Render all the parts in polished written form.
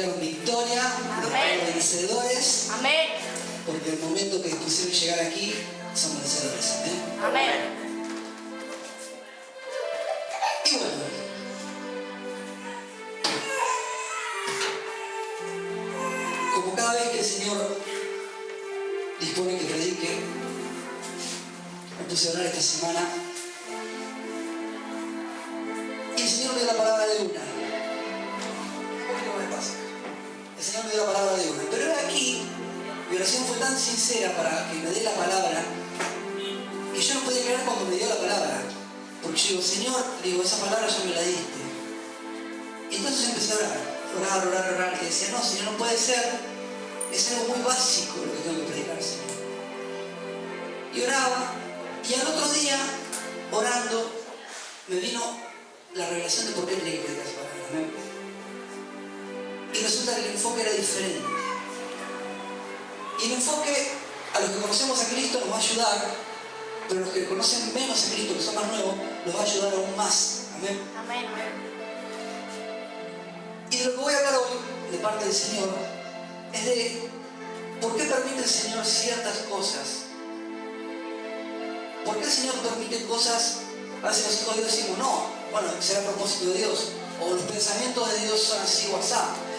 declaro victoria, declaro vencedores. Amén. Porque el momento que quisieron llegar aquí son vencedores. Amén. Amén. Y bueno, como cada vez que el Señor dispone que predique, me puse a orar esta semana y el Señor me dio la palabra de una. Un poquito más despacio. El Señor me dio la palabra de una. Pero era aquí, mi oración fue tan sincera para que me dé la palabra que yo no podía creer cuando me dio la palabra. Porque yo digo, Señor, le digo, esa palabra ya me la diste. Y entonces empecé a orar. Y decía, no, Señor, no puede ser. Es algo muy básico lo que tengo que predicar, Señor. Y oraba. Y al otro día, orando, me vino la revelación de por qué tenía que predicar esa palabra. ¿Amén? Y resulta que el enfoque era diferente. Y el enfoque, a los que conocemos a Cristo, nos va a ayudar. Pero los que conocen menos a Cristo, que son más nuevos, los va a ayudar aún más. Amén. Amén. Y de lo que voy a hablar hoy, de parte del Señor, es de por qué permite el Señor ciertas cosas. ¿Por qué el Señor permite cosas? A veces los hijos de Dios decimos, no, bueno, será a propósito de Dios, o los pensamientos de Dios son así o así.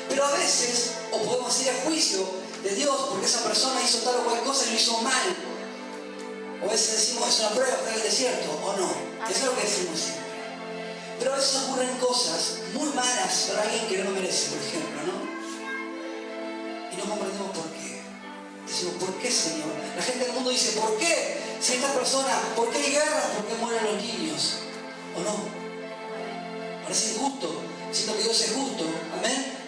Pero a veces, o podemos ir a juicio de Dios porque esa persona hizo tal o cual cosa y lo hizo mal. O a veces decimos, es una prueba para el desierto, o no. Eso es lo que decimos siempre. Pero a veces ocurren cosas muy malas para alguien que no lo merece, por ejemplo, ¿no? Y no comprendemos por qué. Decimos, ¿por qué, Señor? La gente del mundo dice, ¿por qué? Si esta persona, ¿por qué hay guerra? ¿Por qué mueren los niños? ¿O no? Parece injusto. Siento que Dios es justo. ¿Amén?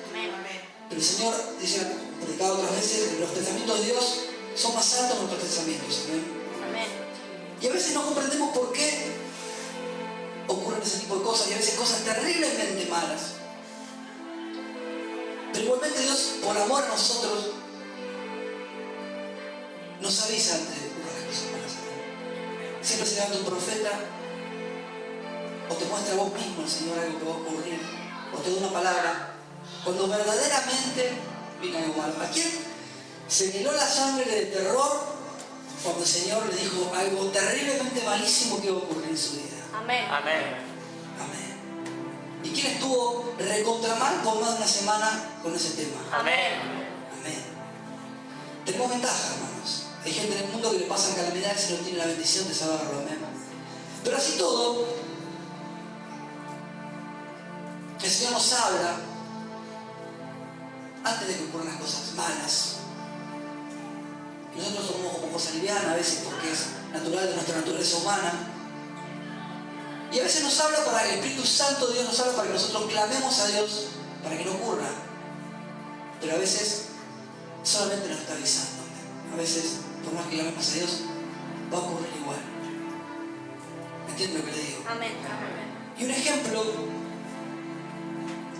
Pero el Señor, dice, predicado otras veces, que los pensamientos de Dios son más altos que nuestros pensamientos. ¿Amén? Y a veces no comprendemos por qué ocurren ese tipo de cosas, y a veces cosas terriblemente malas. Pero igualmente Dios, por amor a nosotros, nos avisa antes de que ocurran las cosas malas. Siempre se levanta un profeta, o te muestra a vos mismo el Señor algo que va a ocurrir, o te da una palabra, cuando verdaderamente viene algo malo. ¿A quién se llenó la sangre de terror cuando el Señor le dijo algo terriblemente malísimo que iba a ocurrir en su vida? Amén. Amén. ¿Y quién estuvo recontra mal por más de una semana con ese tema? Amén. Amén. Tenemos ventaja, hermanos. Hay gente en el mundo que le pasan calamidades y no tiene la bendición de saberlo. Amén. Pero así todo, el Señor nos habla antes de que ocurran las cosas malas. Y nosotros tomamos como cosa liviana a veces porque es natural de nuestra naturaleza humana. Y a veces nos habla para el Espíritu Santo de Dios, nos habla para que nosotros clamemos a Dios para que no ocurra. Pero a veces solamente nos está avisando. A veces, por más que clamemos a Dios, va a ocurrir igual. ¿Entienden lo que le digo? Amén. Y un ejemplo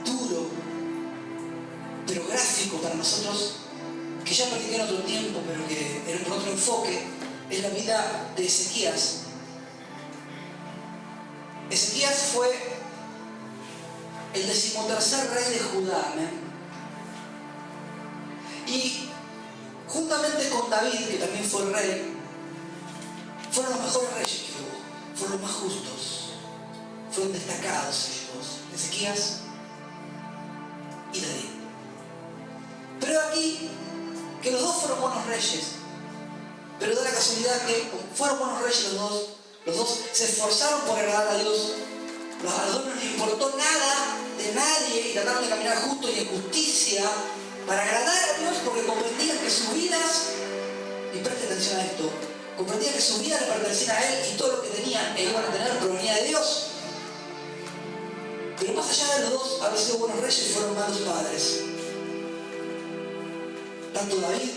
duro, pero gráfico para nosotros, que ya practiqué en otro tiempo, pero que era por otro enfoque, es la vida de Ezequías. Ezequías fue el 13º rey de Judá, ¿amén? Y juntamente con David, que también fue el rey, fueron los mejores reyes que hubo, fueron los más justos, fueron destacados ellos, Ezequías y David. Pero aquí, que los dos fueron buenos reyes, pero da la casualidad que fueron buenos reyes los dos se esforzaron por agradar a Dios. A los dos no les importó nada de nadie y trataron de caminar justo y en justicia para agradar a Dios porque comprendían que sus vidas, y preste atención a esto, comprendían que sus vidas le pertenecían a Él y todo lo que tenían e iban a tener provenía de Dios. Pero más allá de los dos haber sido buenos reyes, fueron malos padres. Tanto David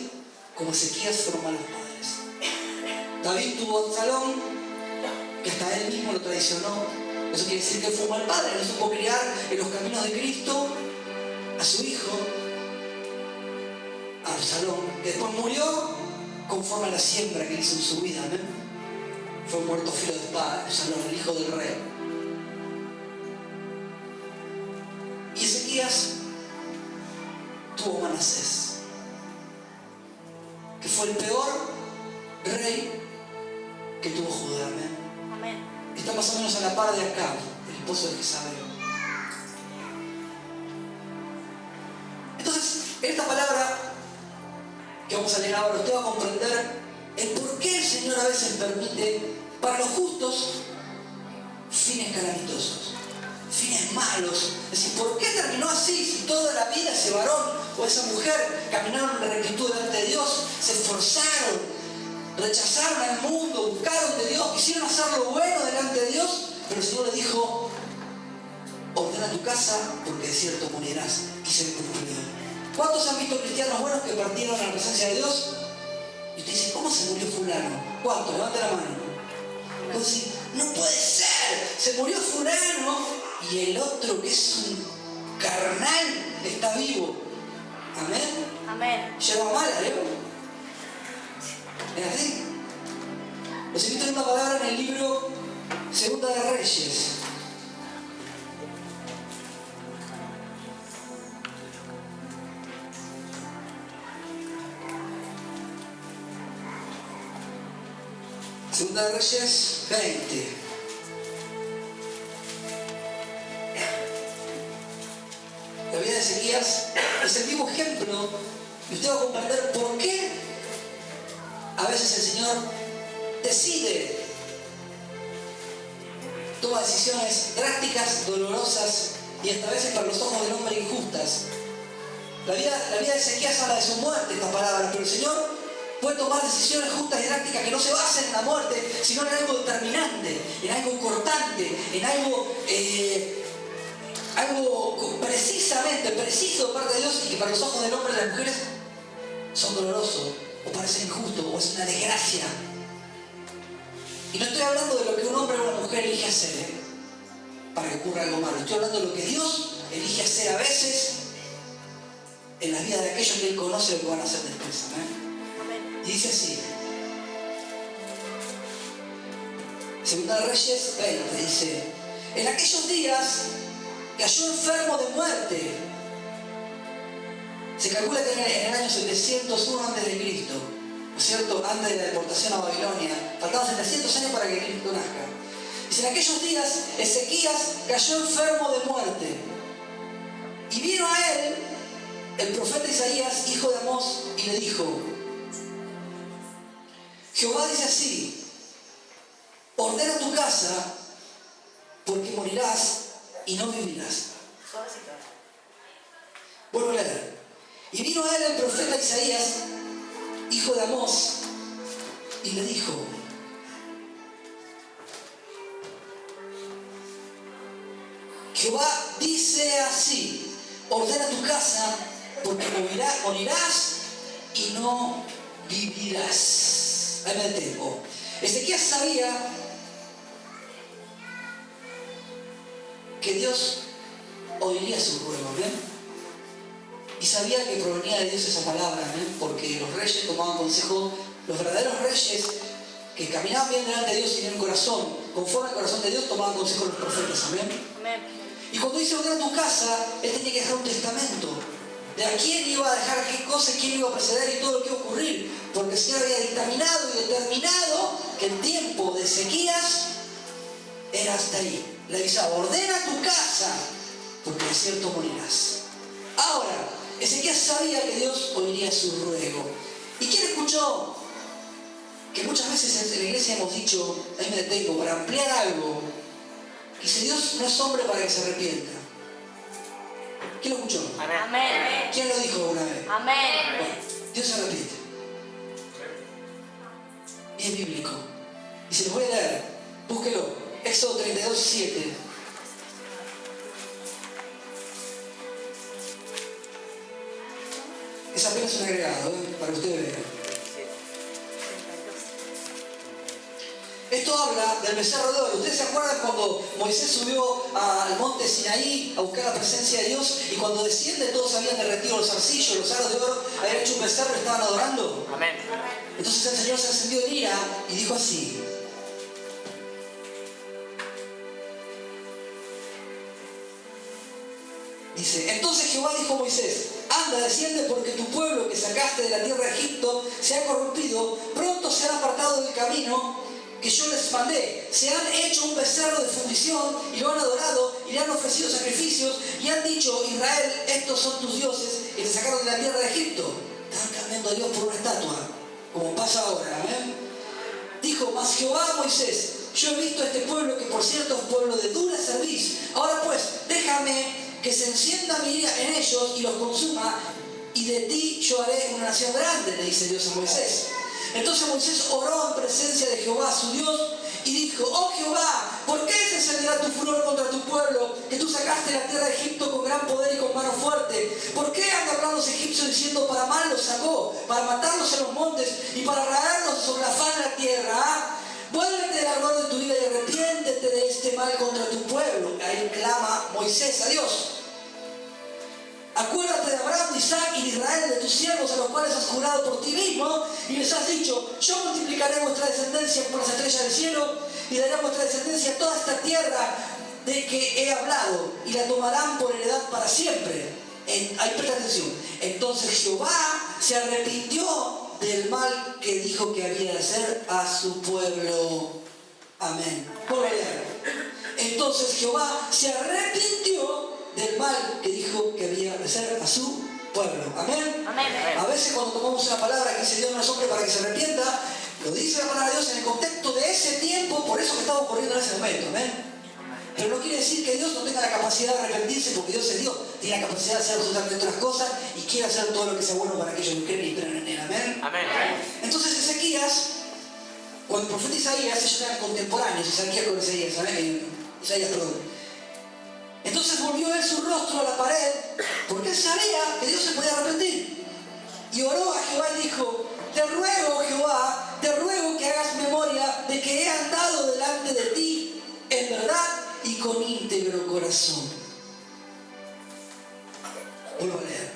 como Ezequías fueron malos padres. David tuvo a Absalón, que hasta él mismo lo traicionó. Eso quiere decir que fue un mal padre, no supo criar en los caminos de Cristo a su hijo, a Absalón, que después murió conforme a la siembra que hizo en su vida. ¿Amén? Fue muerto filo de espada, Absalón, el hijo del rey. Y Ezequías tuvo Manasés, que fue el peor rey que tuvo Judá. Amén. Está más o menos a la par de Acab, el esposo de Jezabel. Entonces, esta palabra que vamos a leer ahora, usted va a comprender el por qué el Señor a veces permite para los justos fines calamitosos, fines malos. Es decir, ¿por qué terminó así? Si toda la vida ese varón o esa mujer caminaron en rectitud delante de Dios, se esforzaron, rechazaron al mundo, buscaron de Dios, quisieron hacer lo bueno delante de Dios, pero el Señor le dijo: ordena tu casa porque de cierto morirás. Y se le cumplió. ¿Cuántos han visto cristianos buenos que partieron a la presencia de Dios? Y usted dice: ¿cómo se murió fulano? ¿Cuántos? Levante la mano. Entonces, no puede ser, se murió fulano y el otro, que es un carnal, está vivo. Amén. Amén. Lleva mala, ¿eh? ¿Es así? Los invito a leer una palabra en el libro Segunda de Reyes. Segunda de Reyes 20. La vida de Ezequías es el vivo ejemplo y usted va a comprender por qué a veces el Señor decide, toma decisiones drásticas, dolorosas y hasta a veces para los ojos del hombre injustas. La vida de Ezequías habla de su muerte, estas palabras, pero el Señor puede tomar decisiones justas y drásticas que no se basen en la muerte, sino en algo determinante, en algo cortante, en algo precisamente, preciso de parte de Dios, y que para los ojos del hombre y de las mujeres son dolorosos, o parece injusto, o es una desgracia. Y no estoy hablando de lo que un hombre o una mujer elige hacer, para que ocurra algo malo. Estoy hablando de lo que Dios elige hacer a veces en la vida de aquellos que Él conoce lo que van a hacer después. ¿Amén? Y dice así, Segunda de Reyes 20, dice: en aquellos días cayó enfermo de muerte. Se calcula que en el año 701 a.C., ¿no es cierto?, antes de la deportación a Babilonia, faltaban 700 años para que Cristo nazca. Dice: en aquellos días Ezequías cayó enfermo de muerte. Y vino a él el profeta Isaías, hijo de Amós, y le dijo: Jehová dice así: ordena tu casa, porque morirás y no vivirás. Vuelvo a leer. Y vino a él el profeta Isaías, hijo de Amós, y le dijo: Jehová dice así: ordena tu casa, porque morirás y no vivirás. Ahí me detengo. Ezequías sabía que Dios oiría su ruego, ¿bien? Y sabía que provenía de Dios esa palabra, ¿bien? Porque los reyes tomaban consejo, los verdaderos reyes que caminaban bien delante de Dios y tenían un corazón conforme al corazón de Dios, tomaban consejo de los profetas, ¿amén? Amén. Y cuando dice ordena tu casa, Él tenía que dejar un testamento de a quién iba a dejar qué cosa, quién iba a preceder y todo lo que iba a ocurrir, porque el Señor había dictaminado y determinado que el tiempo de Ezequías era hasta ahí. Le avisaba: ordena tu casa, porque de cierto morirás. Ahora, Ezequías sabía que Dios oiría su ruego. ¿Y quién escuchó? Que muchas veces en la iglesia hemos dicho, ahí me detengo, para ampliar algo, que si Dios no es hombre para que se arrepienta. ¿Quién lo escuchó? Amén. ¿Quién lo dijo alguna vez? Amén. Bueno, Dios se arrepiente. Y es bíblico. Y se los voy a leer. Búsquelo. Éxodo 32, 7. Es apenas un agregado, para que ustedes vean. Esto habla del becerro de oro. ¿Ustedes se acuerdan cuando Moisés subió al monte Sinaí a buscar la presencia de Dios y cuando desciende todos habían derretido los arcillos, los aros de oro, habían hecho un becerro y estaban adorando? Amén. Entonces el Señor se encendió en ira y dijo así: dice, entonces Jehová dijo a Moisés: anda, desciende, porque tu pueblo que sacaste de la tierra de Egipto se ha corrompido, pronto se han apartado del camino que yo les mandé. Se han hecho un becerro de fundición y lo han adorado y le han ofrecido sacrificios y han dicho: Israel, estos son tus dioses que te sacaron de la tierra de Egipto. Están cambiando a Dios por una estatua, como pasa ahora. Amén. Dijo: mas Jehová a Moisés: yo he visto a este pueblo, que por cierto es pueblo de dura cerviz. Ahora pues, déjame que se encienda mi ira en ellos y los consuma, y de ti yo haré una nación grande, le dice Dios a Moisés. Entonces Moisés oró en presencia de Jehová su Dios y dijo: oh Jehová, ¿por qué se encenderá tu furor contra tu pueblo, que tú sacaste de la tierra de Egipto con gran poder y con mano fuerte? ¿Por qué han hablado los egipcios diciendo: para mal los sacó, para matarlos en los montes y para arrastrarlos sobre la faz de la tierra? ¿Ah? Vuélvete del ardor de tu ira y arrepiéntete de este mal contra tu pueblo. Ahí clama Moisés a Dios. Acuérdate de Abraham, de Isaac y de Israel, de tus siervos, a los cuales has jurado por ti mismo, y les has dicho: yo multiplicaré vuestra descendencia como las estrellas del cielo, y daré a vuestra descendencia toda esta tierra de que he hablado, y la tomarán por heredad para siempre. Ahí presta atención. Entonces Jehová se arrepintió del mal que dijo que había de hacer a su pueblo. Amén. Entonces Jehová se arrepintió del mal que dijo que había de hacer a su pueblo. Amén. Amén. A veces cuando tomamos una palabra que dice Dios no es hombre para que se arrepienta, lo dice la palabra de Dios en el contexto de ese tiempo, por eso que estaba ocurriendo en ese momento. Amén. Pero no quiere decir que Dios no tenga la capacidad de arrepentirse, porque Dios es Dios, tiene la capacidad de hacer absolutamente otras cosas y quiere hacer todo lo que sea bueno para aquellos que creen y esperan en él. Amén. Amén. Entonces Ezequías, cuando el profeta Isaías, ellos eran contemporáneos, Ezequías con Isaías, Isaías, perdón. Entonces volvió él su rostro a la pared, porque él sabía que Dios se podía arrepentir. Y oró a Jehová y dijo: te ruego, Jehová, te ruego que hagas memoria de que he andado delante de ti en verdad y con íntegro corazón. Vuelvo a leer.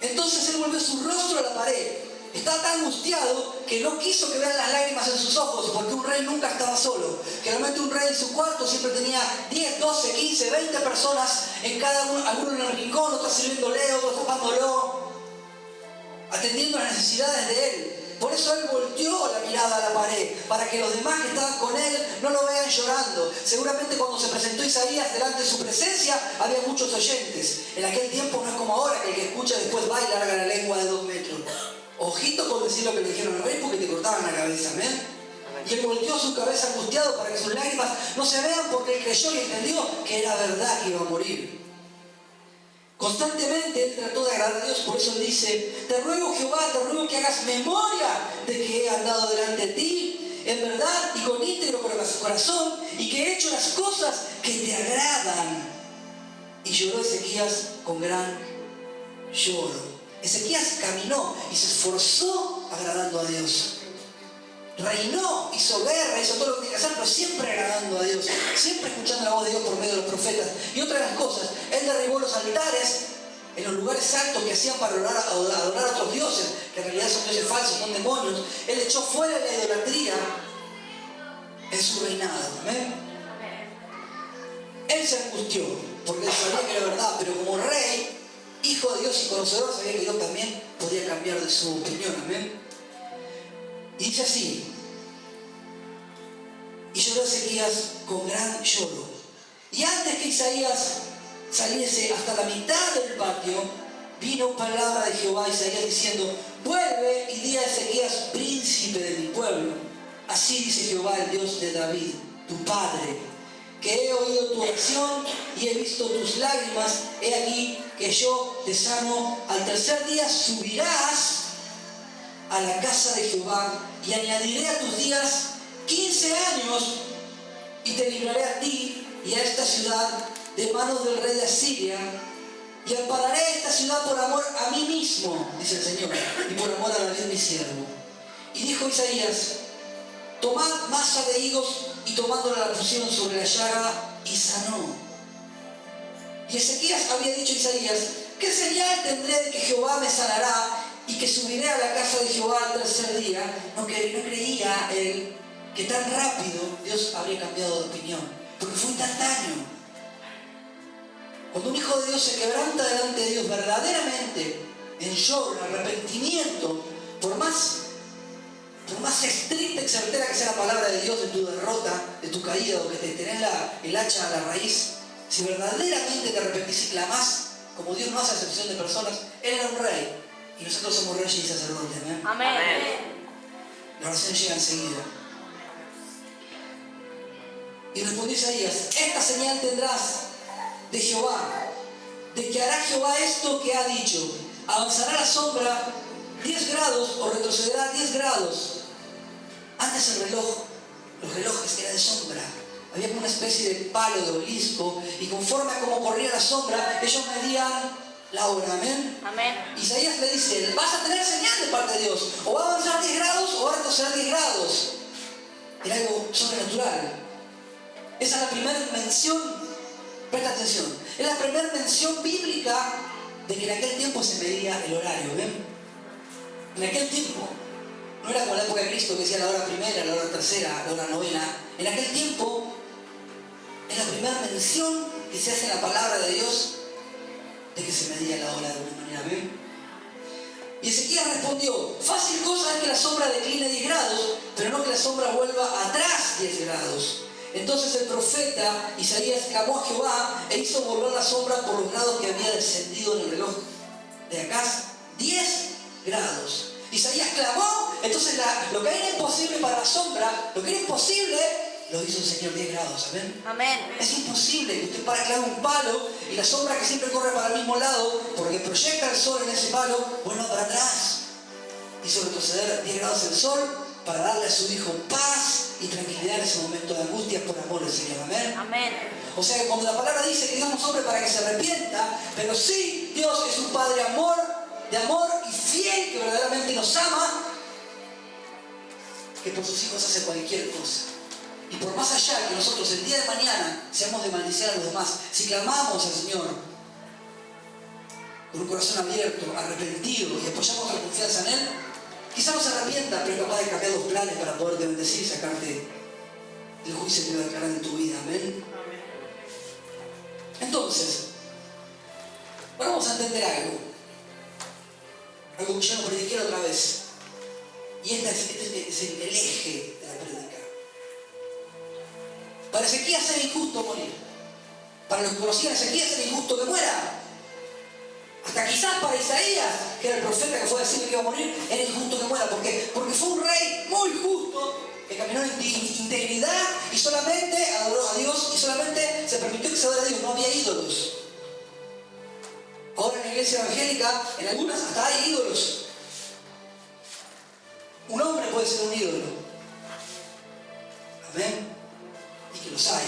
Entonces él volvió su rostro a la pared. Estaba tan angustiado que no quiso que vean las lágrimas en sus ojos, porque un rey nunca estaba solo. Generalmente un rey en su cuarto siempre tenía 10, 12, 15, 20 personas en cada uno, algunos en el rincón, otros sirviéndole, otros tapándolo, atendiendo las necesidades de él. Por eso él volteó la mirada a la pared, para que los demás que estaban con él no lo vean llorando. Seguramente cuando se presentó Isaías delante de su presencia, había muchos oyentes. En aquel tiempo no es como ahora, que el que escucha después va y larga la lengua de 2 metros. Ojito con decir lo que le dijeron al rey, porque te cortaban la cabeza. Amén. Y él volteó su cabeza angustiado para que sus lágrimas no se vean, porque él creyó y entendió que era verdad que iba a morir. Constantemente él trató de agradar a Dios, por eso él dice: te ruego, Jehová, te ruego que hagas memoria de que he andado delante de ti en verdad y con íntegro corazón, y que he hecho las cosas que te agradan. Y lloró Ezequías con gran lloro. Ezequías caminó y se esforzó agradando a Dios. Reinó, hizo guerra, hizo todo lo que tenía que hacer, pero siempre agradando a Dios, siempre escuchando la voz de Dios por medio de los profetas. Y otra de las cosas, él derribó los altares en los lugares altos que hacían para adorar a otros dioses, que en realidad son dioses falsos, son demonios. Él echó fuera la idolatría en su reinado. ¿Amén? Él se angustió, porque él sabía que era verdad, pero como rey, hijo de Dios y conocedor, sabía que Dios también podía cambiar de su opinión. Amén. Y dice así: y lloró Ezequías con gran lloro. Y antes que Isaías saliese hasta la mitad del patio, vino palabra de Jehová a Isaías diciendo: vuelve y di a Ezequías, príncipe de mi pueblo: así dice Jehová, el Dios de David, tu padre, que he oído tu oración y he visto tus lágrimas. He aquí que yo te sano. Al tercer día subirás a la casa de Jehová, y añadiré a tus días 15 años, y te libraré a ti y a esta ciudad de manos del rey de Asiria, y ampararé esta ciudad por amor a mí mismo, dice el Señor, y por amor a David mi siervo. Y dijo Isaías: tomad masa de higos, y tomándola la pusieron sobre la llaga, y sanó. Y Ezequías había dicho a Isaías: ¿qué señal tendré de que Jehová me sanará y que subiré a la casa de Jehová al tercer día? No creía él que tan rápido Dios habría cambiado de opinión, porque fue instantáneo. Cuando un hijo de Dios se quebranta delante de Dios verdaderamente, en lloro, en arrepentimiento, por más estricta y certera que sea la palabra de Dios de tu derrota, de tu caída, o que te tenés el hacha a la raíz, si verdaderamente te arrepentís y clamás, como Dios no hace acepción de personas, Él era un rey y nosotros somos reyes y sacerdotes. ¿Amén? Amén. La oración llega enseguida. Y respondió Isaías: esta señal tendrás de Jehová, de que hará Jehová esto que ha dicho: avanzará la sombra 10 grados o retrocederá 10 grados. Antes los relojes eran de sombra. Había como una especie de palo de obelisco, y conforme a cómo corría la sombra, ellos medían la hora. Amén. Amén. Isaías le dice: vas a tener señal de parte de Dios, o va a avanzar 10 grados o va a retroceder 10 grados. Era algo sobrenatural. Esa es la primera mención, presta atención, es la primera mención bíblica de que en aquel tiempo se medía el horario. ¿Ven? En aquel tiempo, no era como la época de Cristo que decía la hora primera, la hora tercera, la hora novena. En aquel tiempo es la primera mención que se hace en la palabra de Dios de que se medía la hora de una manera. ¿Ven? Y Ezequías respondió: fácil cosa es que la sombra decline 10 grados, pero no que la sombra vuelva atrás 10 grados. Entonces el profeta Isaías clamó a Jehová e hizo volver la sombra por los grados que había descendido en el reloj de Acaz, 10 grados. Isaías clamó, entonces lo que era imposible para la sombra, lo que era imposible, lo hizo el Señor 10 grados. ¿Amén? Amén. Es imposible que usted para clavar un palo y la sombra que siempre corre para el mismo lado, porque proyecta el sol en ese palo, vuelva para atrás. Hizo retroceder 10 grados el sol para darle a su hijo paz y tranquilidad en ese momento de angustia por amor del Señor. Amén. Amén. O sea que cuando la palabra dice que Dios no es hombre para que se arrepienta, pero sí Dios es un Padre de amor y fiel, que verdaderamente nos ama, que por sus hijos hace cualquier cosa. Y por más allá que nosotros el día de mañana seamos de maldecir a los demás, si clamamos al Señor con un corazón abierto, arrepentido, y apoyamos nuestra confianza en Él, quizá no se arrepienta, pero es capaz de cambiar los planes para poderte bendecir y sacarte del juicio que va a declarar en tu vida. Amén. Entonces, ahora vamos a entender algo que yo no prediqué otra vez. Y este es el eje de la prédica. Para Ezequías era injusto morir. Para los que conocían a Ezequías era injusto que muera. Hasta quizás para Isaías, que era el profeta que fue a decirle que iba a morir, era injusto que muera. ¿Por qué? Porque fue un rey muy justo, que caminó en integridad y solamente adoró a Dios y solamente se permitió que se adore a Dios. No había ídolos. Ahora en la iglesia evangélica, en algunas hasta hay ídolos. Un hombre puede ser un ídolo. Amén. Y que los hay.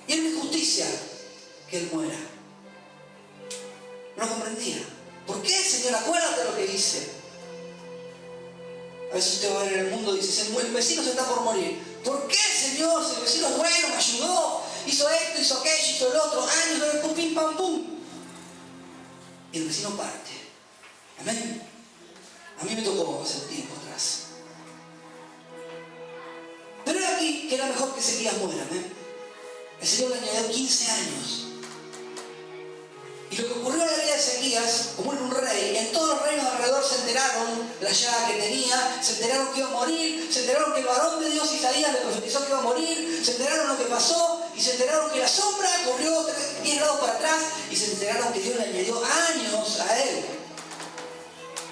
Y era una injusticia que él muera. No comprendía. ¿Por qué, Señor? Acuérdate lo que hice. A veces usted va a ver en el mundo y dice: el vecino se está por morir. ¿Por qué, Señor? Si el vecino es bueno, me ayudó, hizo esto, hizo aquello, hizo el otro, años, pum, pim, pam, pum. Y el vecino parte. Amén. A mí me tocó hace un tiempo atrás. Pero era aquí que era mejor que Ezequías muera. Amén. El Señor le añadió 15 años. Y lo que ocurrió en la vida de Ezequías, como era un rey, en todos los reinos alrededor se enteraron la llaga que tenía, se enteraron que iba a morir, se enteraron que el varón de Dios Isaías le profetizó que iba a morir, se enteraron lo que pasó y se enteraron que la sombra corrió 10 grados para atrás y se enteraron que Dios le añadió años a él.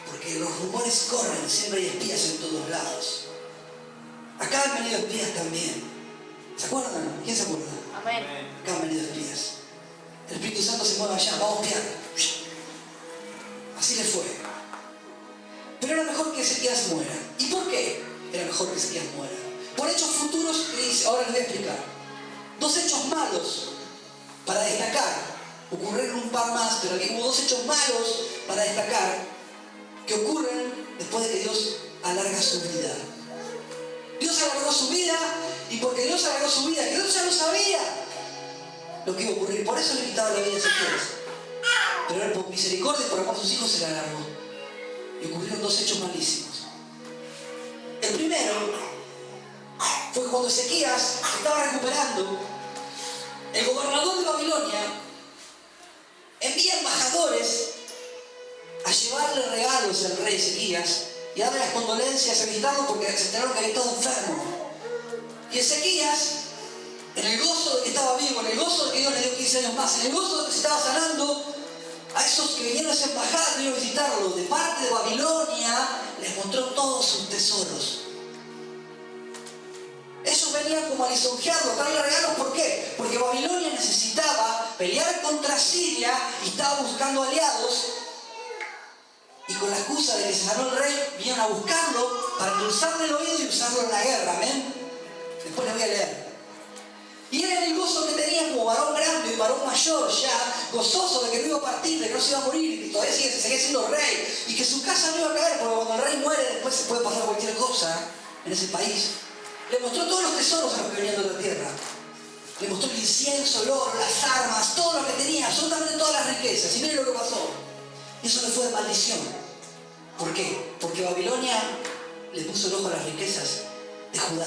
Porque los rumores corren, siempre hay espías en todos lados. Acá han venido espías también. ¿Se acuerdan? ¿Quién se acuerda? Amén. Acá han venido espías. El Espíritu Santo se mueve allá, vamos a espiar. Así le fue. Pero era mejor que Ezequías muera. ¿Y por qué era mejor que Ezequías muera? Por hechos futuros que dice, ahora les voy a explicar. 2 hechos malos para destacar. Ocurrieron un par más, pero aquí hubo 2 hechos malos para destacar que ocurren después de que Dios alarga su vida. Dios alargó su vida, y porque Dios alargó su vida, que Dios ya lo sabía lo que iba a ocurrir. Por eso le quitaba la vida a Ezequías. Pero él, por misericordia y por amor a sus hijos, se la alargó. Y ocurrieron 2 hechos malísimos. El primero fue cuando Ezequías se estaba recuperando el gobernador de Babilonia envía embajadores a llevarle regalos al rey Ezequías y darle las condolencias, a visitarlo porque se enteraron que había estado enfermo. Y Ezequías, en el gozo de que estaba vivo, en el gozo de que Dios le dio 15 años más, en el gozo de que se estaba sanando, a esos que vinieron a esa embajada que iban a visitarlo de parte de Babilonia, les mostró todos sus tesoros. Ellos venían como a lisonjearlo, a darle regalos. ¿Por qué? Porque Babilonia necesitaba pelear contra Siria y estaba buscando aliados. Y con la excusa de que se sanó el rey, vinieron a buscarlo para endulzarle el oído y usarlo en la guerra. Amén. Después les voy a leer. Y era el gozo que tenía como varón grande y varón mayor ya, gozoso de que no iba a partir, de que no se iba a morir, y que todavía seguía siendo rey, y que su casa no iba a caer, porque cuando el rey muere después se puede pasar cualquier cosa en ese país. Le mostró todos los tesoros a los que venían de la tierra. Le mostró el incienso, el oro, las armas, todo lo que tenía, absolutamente todas las riquezas. Y miren lo que pasó. Y eso le fue de maldición. ¿Por qué? Porque Babilonia le puso el ojo a las riquezas de Judá.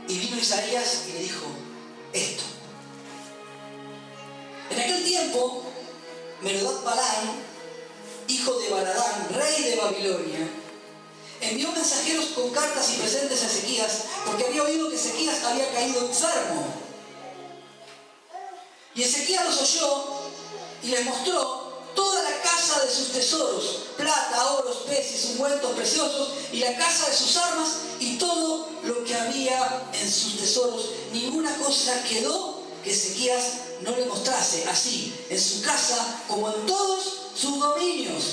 Y vino Isaías y le dijo esto. En aquel tiempo, Merodach-Balaam, hijo de Baladán, rey de Babilonia, envió mensajeros con cartas y presentes a Ezequías, porque había oído que Ezequías había caído enfermo. Y Ezequías los oyó y les mostró toda la casa de sus tesoros, plata, oros, peces, ungüentos preciosos, y la casa de sus armas, y todo lo que había en sus tesoros. Ninguna cosa quedó que Ezequías no le mostrase, así, en su casa como en todos sus dominios.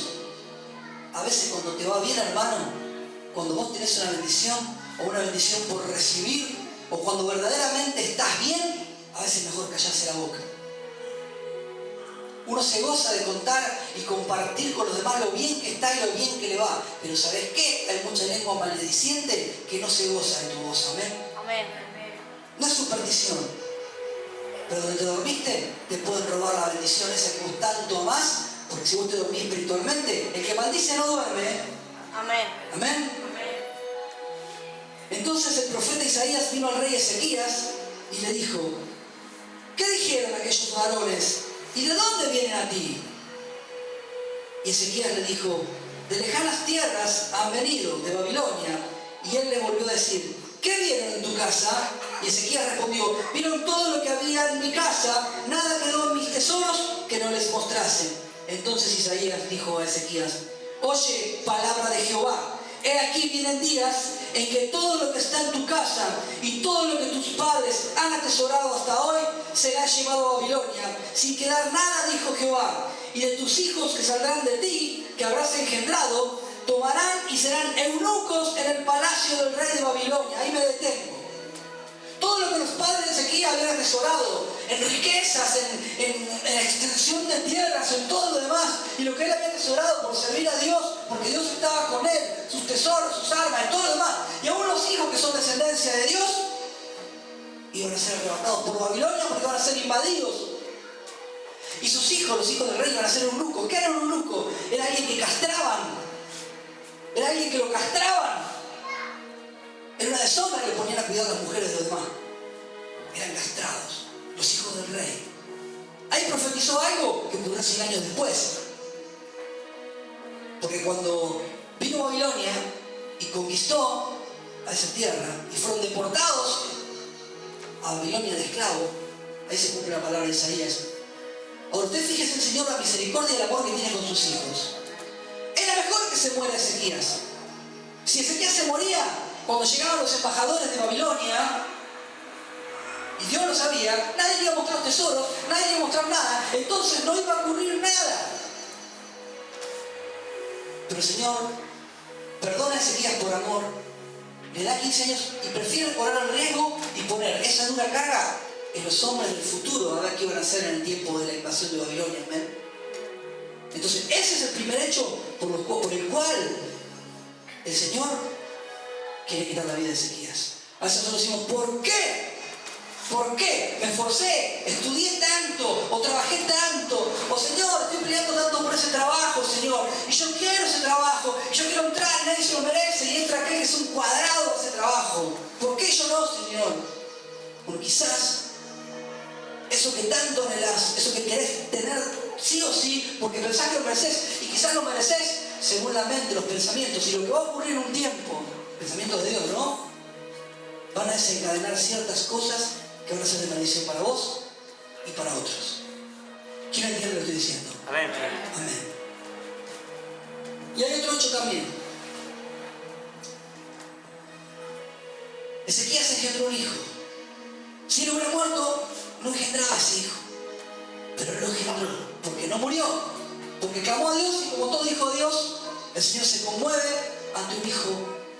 A veces cuando te va bien, hermano, cuando vos tenés una bendición, o una bendición por recibir, o cuando verdaderamente estás bien, a veces es mejor callarse la boca. Uno se goza de contar y compartir con los demás lo bien que está y lo bien que le va. Pero ¿sabes qué? Hay mucha lengua maldiciente que no se goza de tu gozo. Amén. Amén. No es superstición. Pero donde te dormiste, te pueden robar la bendición esa que vos tanto amás. Porque si vos te dormís espiritualmente, el que maldice no duerme. Amén. Amén. Entonces el profeta Isaías vino al rey Ezequías y le dijo: ¿qué dijeron aquellos varones? ¿Y de dónde vienen a ti? Y Ezequías le dijo: de lejanas tierras han venido, de Babilonia. Y él le volvió a decir: ¿qué vieron en tu casa? Y Ezequías respondió: vieron todo lo que había en mi casa, nada quedó en mis tesoros que no les mostrase. Entonces Isaías dijo a Ezequías: oye, palabra de Jehová. He aquí vienen días en que todo lo que está en tu casa y todo lo que tus padres han atesorado hasta hoy será llevado a Babilonia, sin quedar nada, dijo Jehová. Y de tus hijos que saldrán de ti, que habrás engendrado, tomarán y serán eunucos en el palacio del rey de Babilonia. Ahí me detengo. Todo lo que los padres de Ezequías habían atesorado, en riquezas, en extensión de tierras, en todo lo demás, y lo que él había atesorado por servir a Dios, porque Dios estaba con él, sus tesoros, sus armas, y todo lo demás, y aún los hijos que son descendencia de Dios, iban a ser arrebatados por Babilonia porque iban a ser invadidos. Y sus hijos, los hijos del rey, iban a ser eunucos. ¿Qué era un eunuco? Era alguien que castraban, era alguien que lo castraban. Era una deshonra que le ponían a cuidar a las mujeres de los demás. Eran castrados, los hijos del rey. Ahí profetizó algo que ocurrió 100 años después. Porque cuando vino Babilonia y conquistó a esa tierra y fueron deportados a Babilonia de esclavo, ahí se cumple la palabra de Isaías. Ahora usted fíjese, el Señor, la misericordia y el amor que tiene con sus hijos. Era mejor que se muera Ezequías. Si Ezequías se moría cuando llegaban los embajadores de Babilonia, y Dios lo sabía, nadie le iba a mostrar tesoros, nadie le iba a mostrar nada, entonces no iba a ocurrir nada. Pero el Señor perdona a Ezequías por amor, le da 15 años y prefiere correr el riesgo y poner esa dura carga en los hombres del futuro, a ver qué iban a hacer en el tiempo de la invasión de Babilonia. ¿Amén? Entonces ese es el primer hecho por el cual el Señor quiere quitar la vida de Ezequías. A veces nosotros decimos: ¿por qué? ¿Por qué? Me esforcé, estudié tanto, o trabajé tanto, o Señor, estoy peleando tanto por ese trabajo, Señor, y yo quiero ese trabajo, y yo quiero entrar y nadie se lo merece, y entra aquel que es un cuadrado de ese trabajo. ¿Por qué yo no, Señor? Porque quizás eso que tanto anhelás, eso que querés tener sí o sí, porque pensás que lo mereces, y quizás lo mereces según la mente, los pensamientos, y lo que va a ocurrir en un tiempo, pensamientos de Dios, ¿no? Van a desencadenar ciertas cosas que van a ser de maldición para vos y para otros. ¿Quién entiende lo que estoy diciendo? Amén. Amén. Y hay otro hecho también. Ezequías engendró un hijo. Si él hubiera muerto, no engendraba a ese hijo. Pero él lo engendró, porque no murió, porque clamó a Dios, y como todo hijo de Dios, el Señor se conmueve ante un hijo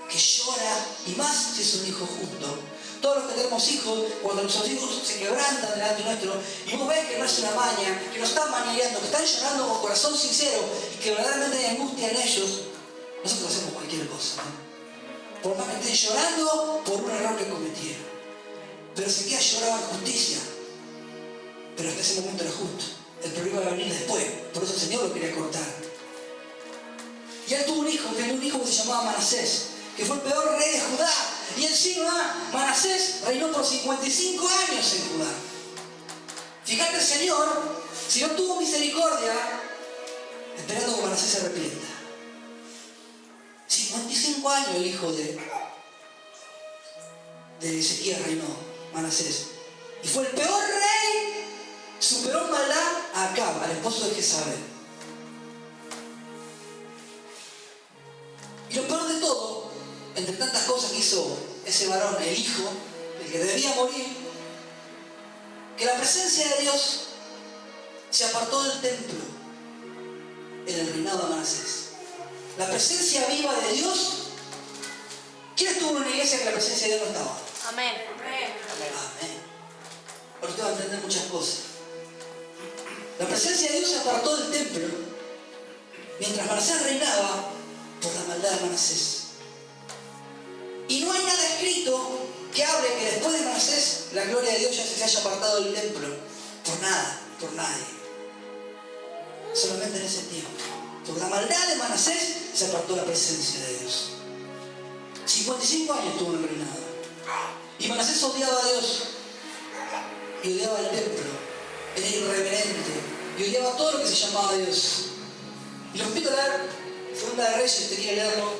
que llora, y más si es un hijo justo. Todos los que tenemos hijos, cuando nuestros hijos se quebrantan delante nuestro, y vos ves que no es una maña, que no están mañaneando, que están llorando con corazón sincero, y que verdaderamente hay angustia en ellos, nosotros hacemos cualquier cosa, ¿no? Por más que estén llorando por un error que cometieron. Pero Ezequías lloraba en justicia, pero hasta ese momento era justo. El problema va a venir después, por eso el Señor lo quería cortar. Y él tuvo un hijo que se llamaba Manasés, que fue el peor rey de Judá. Y encima Manasés reinó por 55 años en Judá. Fíjate, el Señor, si no tuvo misericordia, esperando que Manasés se arrepienta. 55 años el hijo de Ezequías reinó, Manasés. Y fue el peor rey, superó en maldad a Acab, al esposo de Jezabel. Y lo peor de todo, entre tantas cosas que hizo ese varón, el hijo, el que debía morir, que la presencia de Dios se apartó del templo en el reinado de Manasés. La presencia viva de Dios. ¿Quién estuvo en una iglesia que la presencia de Dios no estaba? Amén. Amén. Ahora usted va a entender muchas cosas. La presencia de Dios se apartó del templo mientras Manasés reinaba por la maldad de Manasés. Y no hay nada escrito que hable que después de Manasés la gloria de Dios ya se haya apartado del templo. Por nada, por nadie. Solamente en ese tiempo. Por la maldad de Manasés se apartó la presencia de Dios. 55 años tuvo en el reinado. Y Manasés odiaba a Dios. Y odiaba el templo. Era irreverente. Y odiaba todo lo que se llamaba Dios. Y lo invito a leer Segunda de Reyes, si usted quiere leerlo.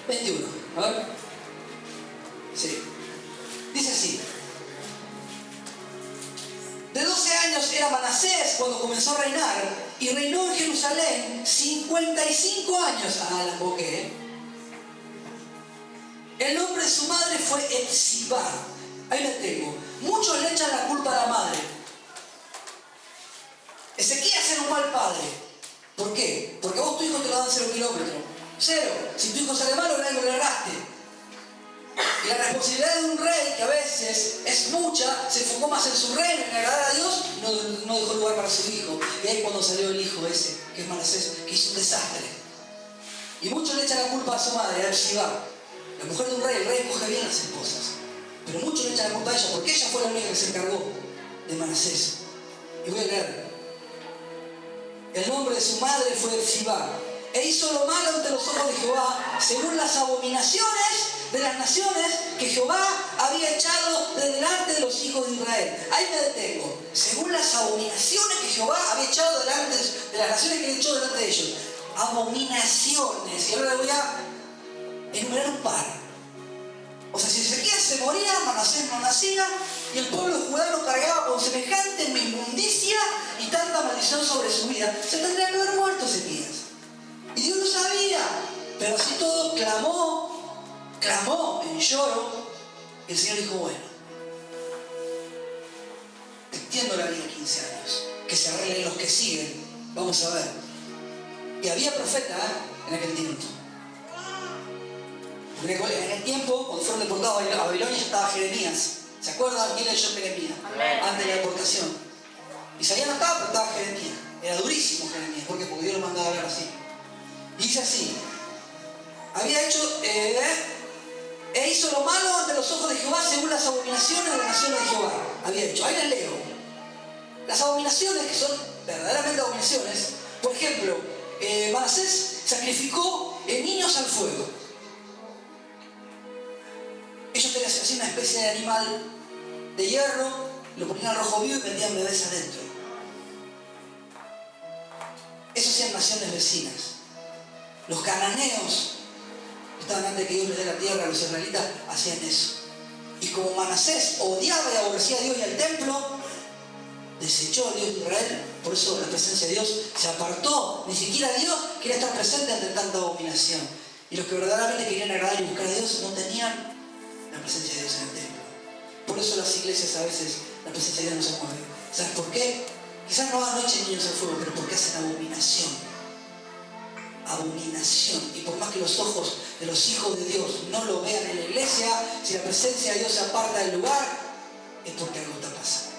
21. A ver. Sí. Dice así. De 12 años era Manasés cuando comenzó a reinar y reinó en Jerusalén 55 años. Ah, la emboqué. El nombre de su madre fue Hephzibá. Ahí la tengo. Muchos le echan la culpa a la madre. Ezequías era un mal padre. ¿Por qué? Porque a vos tu hijo te lo dan 0 kilómetros. 0. Si tu hijo sale malo, algo le erraste. Y la responsabilidad de un rey, que a veces es mucha, se enfocó más en su reino, en agradar a Dios, y no dejó lugar para su hijo. Y ahí es cuando salió el hijo ese, que es Manasés, que hizo un desastre. Y muchos le echan la culpa a su madre, a Hephzibá. La mujer de un rey, el rey coge bien a las esposas. Pero muchos le echan la culpa a ella, porque ella fue la única que se encargó de Manasés. Y voy a leer. El nombre de su madre fue Hephzibá. E hizo lo malo ante los ojos de Jehová, según las abominaciones de las naciones que Jehová había echado de delante de los hijos de Israel. Ahí me detengo. Según las abominaciones que Jehová había echado delante de las naciones que echó delante de ellos. Abominaciones. Y ahora le voy a enumerar un par. O sea, si Ezequías se moría, Manasés no nacía, y el pueblo de Judá lo cargaba con semejante inmundicia y tanta maldición sobre su vida. Se tendría que haber muerto Ezequías. Y Dios lo sabía, pero así todo clamó en lloro, y el Señor dijo, bueno, extiendo la vida 15 años, que se arreglen los que siguen, vamos a ver. Y había profeta en aquel tiempo. En aquel tiempo, cuando fueron deportados a Babilonia, ya estaba Jeremías. ¿Se acuerdan quién leyó Jeremías? Antes de la deportación. Isaías no estaba, pero estaba Jeremías. Era durísimo Jeremías. ¿Por qué? Porque Dios lo mandaba a hablar así. Dice así. Había hecho, e hizo lo malo ante los ojos de Jehová según las abominaciones de las naciones de Jehová. Había hecho. Ahí les leo. Las abominaciones, que son verdaderamente abominaciones. Por ejemplo, Manasés sacrificó niños al fuego. hacían una especie de animal de hierro, lo ponían al rojo vivo y metían bebés adentro. Eso hacían naciones vecinas. Los cananeos, estaban antes de que Dios les dé la tierra a los israelitas, hacían eso. Y como Manasés odiaba y aborrecía a Dios y al templo, desechó a Dios de Israel. Por eso la presencia de Dios se apartó. Ni siquiera Dios quería estar presente ante tanta abominación. Y los que verdaderamente querían agradar y buscar a Dios no tenían la presencia de Dios en el templo. Por eso las iglesias a veces la presencia de Dios no se mueve. ¿Sabes por qué? Quizás no anochen niños al fuego, pero porque hacen abominación. Abominación. Y por más que los ojos de los hijos de Dios no lo vean en la iglesia, si la presencia de Dios se aparta del lugar, es porque algo está pasando.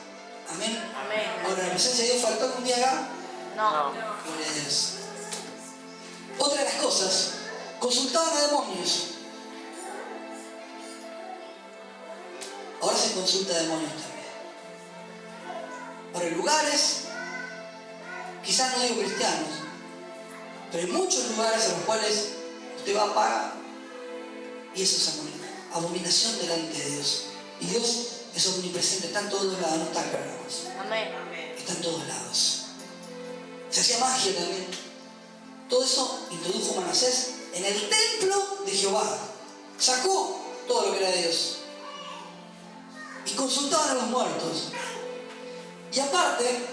Amén. Amén. Ahora, ¿la presencia de Dios faltó algún día acá? No. Gloria a Dios. Otra de las cosas, consultaban a demonios. Ahora se consulta a demonios también. Ahora, en lugares, quizás no digo cristianos, pero hay muchos lugares a los cuales usted va a pagar y eso es abominación delante de Dios. Y Dios es omnipresente, está en todos lados, no está acá nada más. Amén. Está en todos lados. Se hacía magia también. Todo eso introdujo Manasés en el templo de Jehová. Sacó todo lo que era de Dios. Y consultaban a los muertos. Y aparte,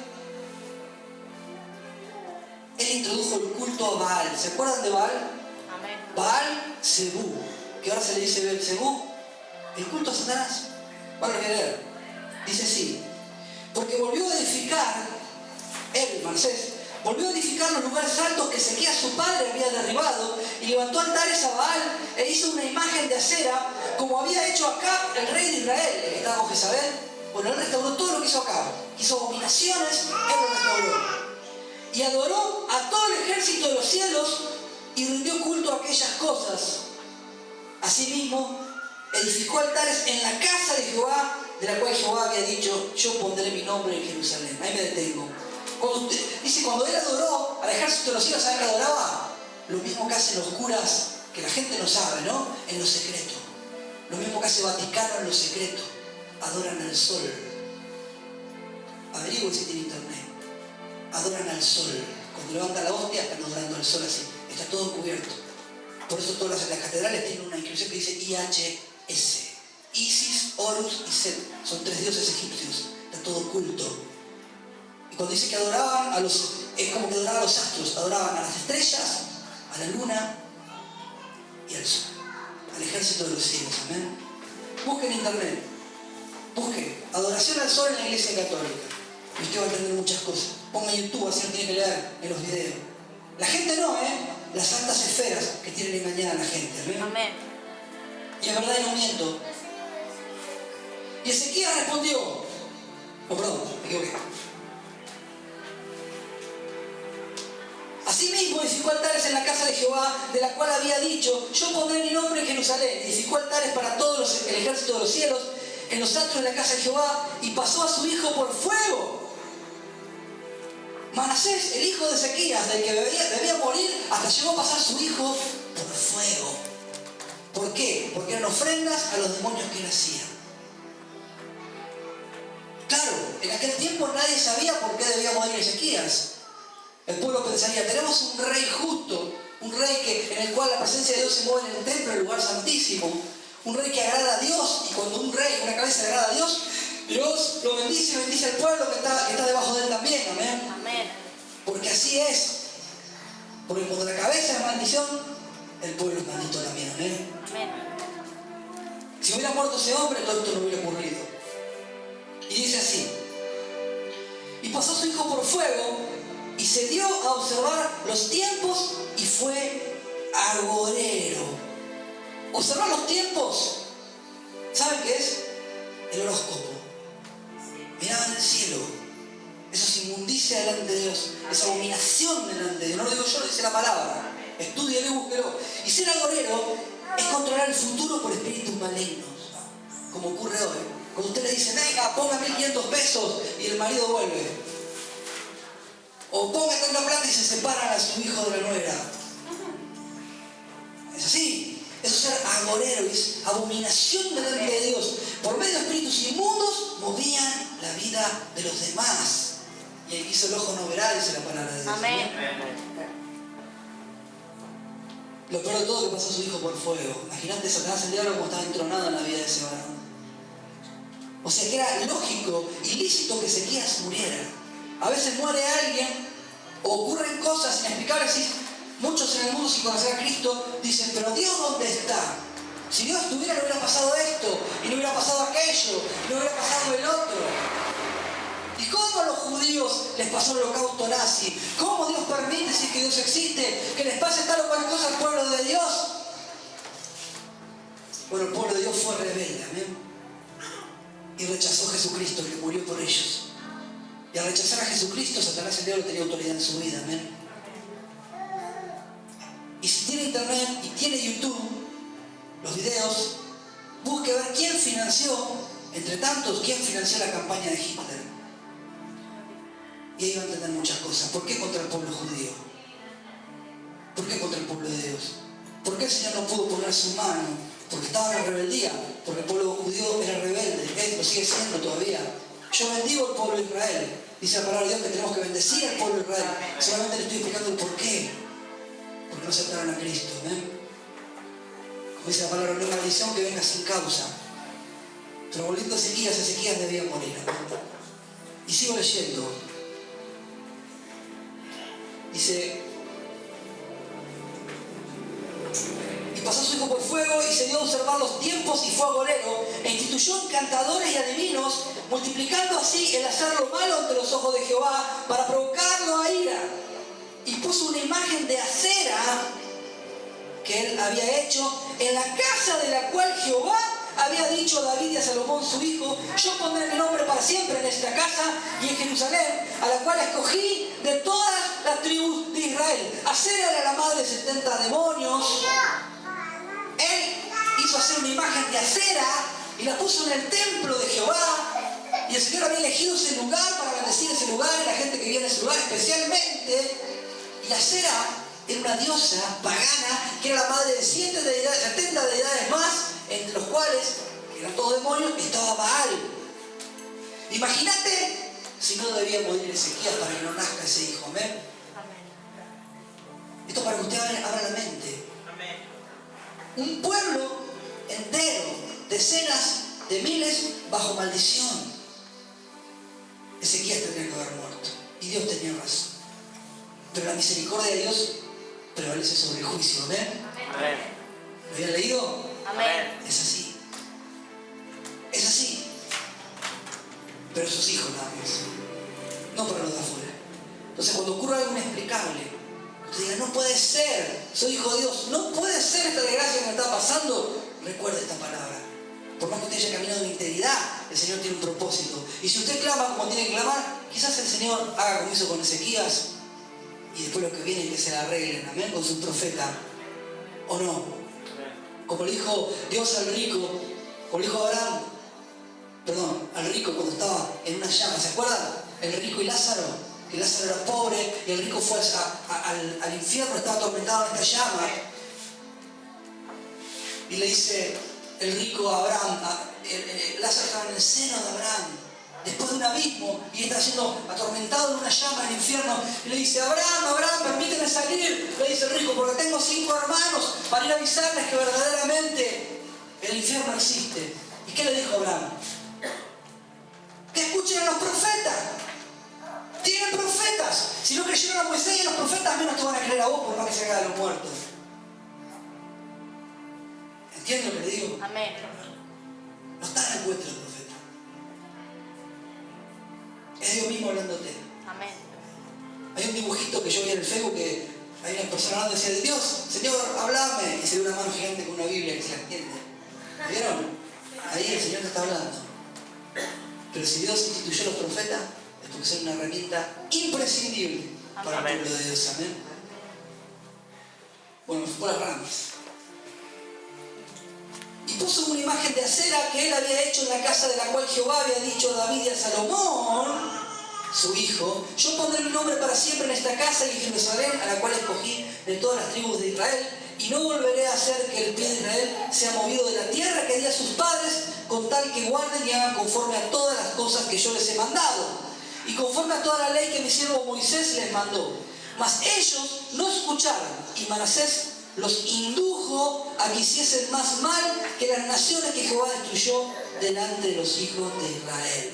él introdujo el culto a Baal. ¿Se acuerdan de Baal? Amén. Baal Zebú, que ahora se le dice Belzebú. El culto a Satanás. Van a leer. Dice así: porque volvió a edificar, él, Manasés, volvió a edificar los lugares altos que Ezequías su padre había derribado, y levantó altares a Baal e hizo una imagen de acera, como había hecho Acab, el rey de Israel, el que estaba con Jezabel. Bueno, él restauró todo lo que hizo Acab. Hizo abominaciones, él lo restauró. Y adoró a todo el ejército de los cielos y rindió culto a aquellas cosas. Asimismo, edificó altares en la casa de Jehová, de la cual Jehová había dicho: yo pondré mi nombre en Jerusalén. Ahí me detengo. Cuando él adoró al ejército de los cielos, ¿saben qué adoraba? Lo mismo que hacen los curas, que la gente no sabe, ¿no? En lo secreto. Lo mismo que hace Vaticano en lo secreto. Adoran al sol. Averigüen si tiene internet. Adoran al sol. Cuando levantan la hostia, están adorando al sol así. Está todo encubierto. Por eso todas las catedrales tienen una inscripción que dice IHS. Isis, Horus y Set. Son 3 dioses egipcios. Está todo oculto. Y cuando dice que adoraban es como que adoraban a los astros. Adoraban a las estrellas, a la luna y al sol. Al ejército de los cielos. Amén. Busquen en internet. Busquen adoración al sol en la iglesia católica. Y usted va a aprender muchas cosas. Ponga en YouTube, así no tiene que leer en los videos. La gente no, las santas esferas que tienen engañada a la gente. ¿Amén? Amén. Y es verdad y no miento. Y Ezequías respondió. Oh, perdón, me equivoqué. Asimismo edificó altares en la casa de Jehová, de la cual había dicho: yo pondré mi nombre en Jerusalén. Edificó altares para todos el ejército de los cielos en los atrios de la casa de Jehová, y pasó a su hijo por fuego. Manasés, el hijo de Ezequías, del que debía morir, hasta llegó a pasar su hijo por fuego. ¿Por qué? Porque eran ofrendas a los demonios que él hacía. Claro, en aquel tiempo nadie sabía por qué debía morir Ezequías. El pueblo pensaría: tenemos un rey justo, un rey en el cual la presencia de Dios se mueve en el templo, en el lugar santísimo, un rey que agrada a Dios, y cuando un rey, una cabeza agrada a Dios, Dios lo bendice y bendice al pueblo que está debajo de él también. Amén. Amén. Porque así es. Porque cuando la cabeza es maldición, el pueblo es maldito también. Amén. Amén. Si hubiera muerto ese hombre, todo esto no hubiera ocurrido. Y dice así: y pasó su hijo por fuego, y se dio a observar los tiempos, y fue agorero. Observar los tiempos, ¿saben qué es? El horóscopo. Miraban el cielo. Eso es inmundicia delante de Dios. Es abominación delante de Dios. No lo digo yo, lo dice la palabra. Estúdielo y búsquelo. Y ser agorero es controlar el futuro por espíritus malignos. Como ocurre hoy. Cuando usted le dice: venga, ponga 1.500 pesos, y el marido vuelve. O ponga tanta plata y se separan a su hijo de la nuera. Es así. Eso es ser agorero. agorero, es abominación delante de Dios. Por medio de espíritus inmundos movían la vida de los demás. Y el que hizo el ojo no verá, dice la palabra de Dios. Amén. Lo peor de todo que pasó a su hijo por fuego. Imagínate Satanás el diablo como estaba entronado en la vida de ese varón. O sea que era lógico, ilícito que Ezequías muriera. A veces muere alguien, o ocurren cosas inexplicables. Muchos en el mundo sin conocer a Cristo dicen, pero Dios ¿dónde está? Si Dios estuviera no hubiera pasado esto, y no hubiera pasado aquello, y no hubiera pasado el otro. ¿Y cómo a los judíos les pasó el holocausto nazi? ¿Cómo Dios permite, si es que Dios existe, que les pase tal o cual cosa al pueblo de Dios? Bueno, el pueblo de Dios fue rebelde, amén. Y rechazó a Jesucristo, que murió por ellos. Y al rechazar a Jesucristo, Satanás el diablo tenía autoridad en su vida, amén. Y si tiene internet y tiene YouTube, los videos, busque ver quién financió, entre tantos, quién financió la campaña de Hitler. Y ahí va a entender muchas cosas. ¿Por qué contra el pueblo judío? ¿Por qué contra el pueblo de Dios? ¿Por qué el Señor no pudo poner su mano? Porque estaban en rebeldía, porque el pueblo judío era rebelde, lo sigue siendo todavía. Yo bendigo al pueblo de Israel. Dice la palabra de Dios que tenemos que bendecir al pueblo de Israel. Solamente le estoy explicando el por qué. Porque no aceptaron a Cristo. ¿Ven? Como dice la palabra, no hay maldición que venga sin causa. Pero volviendo a Ezequías debía morir. Y sigo leyendo. Dice, y pasó su hijo por fuego y se dio a observar los tiempos y fue agorero e instituyó encantadores y adivinos, multiplicando así el hacer lo malo ante los ojos de Jehová para provocarlo a ira. Y puso una imagen de acera que él había hecho en la casa de la cual Jehová había dicho a David y a Salomón su hijo, yo pondré mi nombre para siempre en esta casa y en Jerusalén, a la cual escogí de todas las tribus de Israel. Acera era la madre de 70 demonios. Él hizo hacer una imagen de acera y la puso en el templo de Jehová. Y el Señor había elegido ese lugar para bendecir ese lugar y la gente que vivía en ese lugar especialmente. Y Acera era una diosa pagana que era la madre de 70 deidades más, entre los cuales, que eran todos demonios, estaba Baal. Imagínate si no debía morir Ezequías para que no nazca ese hijo. Amén. Esto para que usted abra la mente. Un pueblo entero, decenas de miles bajo maldición. Ezequías tendría que haber muerto. Y Dios tenía razón. Pero la misericordia de Dios prevalece sobre el juicio. ¿Amén? Amén. ¿Lo habían leído? Amén. Es así. Es así. Pero sus hijos nada más. No para los de afuera. Entonces cuando ocurre algo inexplicable, usted diga, no puede ser, soy hijo de Dios, no puede ser esta desgracia que me está pasando, recuerde esta palabra. Por más que usted haya caminado en integridad, el Señor tiene un propósito. Y si usted clama como tiene que clamar, quizás el Señor haga como hizo con Ezequías y después lo que viene que se la arreglen, amén, con su profeta. ¿O no? Como le dijo Dios al rico, como le dijo Abraham, al rico cuando estaba en una llama, ¿se acuerdan? El rico y Lázaro, que Lázaro era pobre y el rico fue al infierno, estaba atormentado en esta llama. Y le dice el rico a Abraham, Lázaro estaba en el seno de Abraham, después de un abismo, y está siendo atormentado en una llama en el infierno, y le dice, Abraham, permíteme salir, le dice el rico, porque tengo 5 hermanos para ir a avisarles que verdaderamente el infierno existe. ¿Y qué le dijo Abraham? Que escuchen a los profetas. Tienen profetas. Si no creyeron a Moisés y a los profetas, menos te van a creer a vos por más que se haga de los muertos. ¿Entienden lo que le digo? Amén. No están en encuentro los profetas. Es Dios mismo hablándote. Amén. Hay un dibujito que yo vi en el Facebook que hay una persona hablando y decía, Dios, Señor, háblame. Y se ve una mano gigante con una Biblia que se la entiende. ¿Vieron? Ahí el Señor te está hablando. Pero si Dios instituyó a los profetas, es porque son una herramienta imprescindible para el pueblo de Dios. Amén. Bueno, fue por las ramas. Y puso una imagen de acera que él había hecho en la casa de la cual Jehová había dicho a David y a Salomón, su hijo, yo pondré mi nombre para siempre en esta casa y en Jerusalén, a la cual escogí de todas las tribus de Israel. y no volveré a hacer que el pie de Israel sea movido de la tierra que di a sus padres, con tal que guarden y hagan conforme a todas las cosas que yo les he mandado, y conforme a toda la ley que mi siervo Moisés les mandó. Mas ellos no escucharon, y Manasés los indujo a que hiciesen más mal que las naciones que Jehová destruyó delante de los hijos de Israel.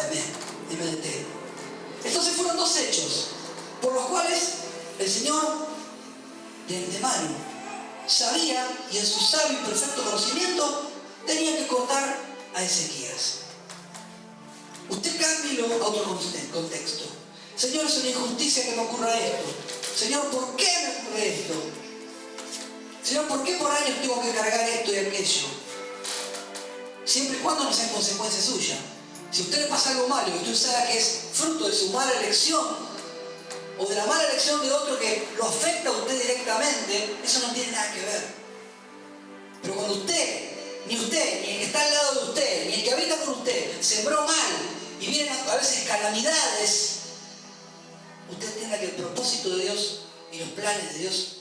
Amén. Y me detengo. Entonces fueron dos hechos por los cuales el Señor de antemano sabía, y en su sabio y perfecto conocimiento tenía que cortar a Ezequías. Usted cámbielo a otro contexto. Señor, es una injusticia que me ocurra esto. Señor, ¿por qué me ocurre esto? Señor, ¿por qué por años tengo que cargar esto y aquello? Siempre y cuando no sea en consecuencia suya. Si a usted le pasa algo malo y usted sabe que es fruto de su mala elección o de la mala elección de otro que lo afecta a usted directamente, eso no tiene nada que ver. Pero cuando ni el que está al lado de usted, ni el que habita con usted, sembró mal y vienen a veces calamidades, usted entienda que el propósito de Dios y los planes de Dios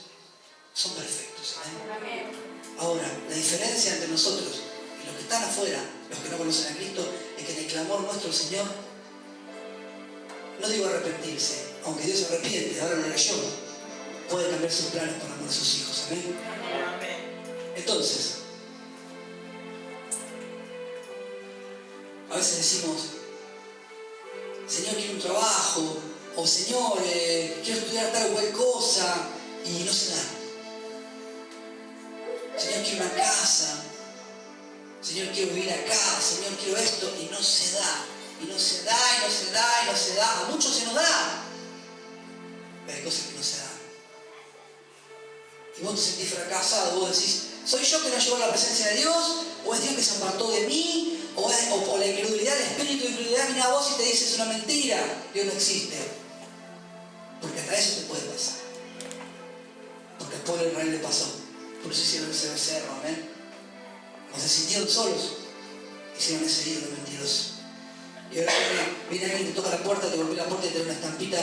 son perfectos. ¿Amén? Ahora, la diferencia entre nosotros y los que están afuera, los que no conocen a Cristo, es que en el clamor nuestro al Señor, no digo arrepentirse, aunque Dios se arrepiente, ahora lo leyó, puede cambiar sus planes por amor a sus hijos. ¿Amén? Entonces, a veces decimos, Señor, quiero un trabajo, o Señor, quiero estudiar tal o cual cosa, y no se da. Señor, quiero una casa, Señor, quiero vivir acá, Señor, quiero esto, y no se da. Y no se da, y no se da, y no se da. A muchos se nos da, pero hay cosas que no se dan. Y vos te sentís fracasado, vos decís, ¿soy yo que no llegó a la presencia de Dios? ¿O es Dios que se apartó de mí? ¿O la incredulidad, el espíritu de incredulidad viene a vos y te dice, es una mentira, Dios no existe? Porque hasta eso te puede pasar. Porque al pueblo de Israel le pasó. Por eso hicieron ese becerro, amén. Cuando se sintieron solos, hicieron ese ídolo mentiroso. Y ahora viene alguien, te toca la puerta, te golpea la puerta y te da una estampita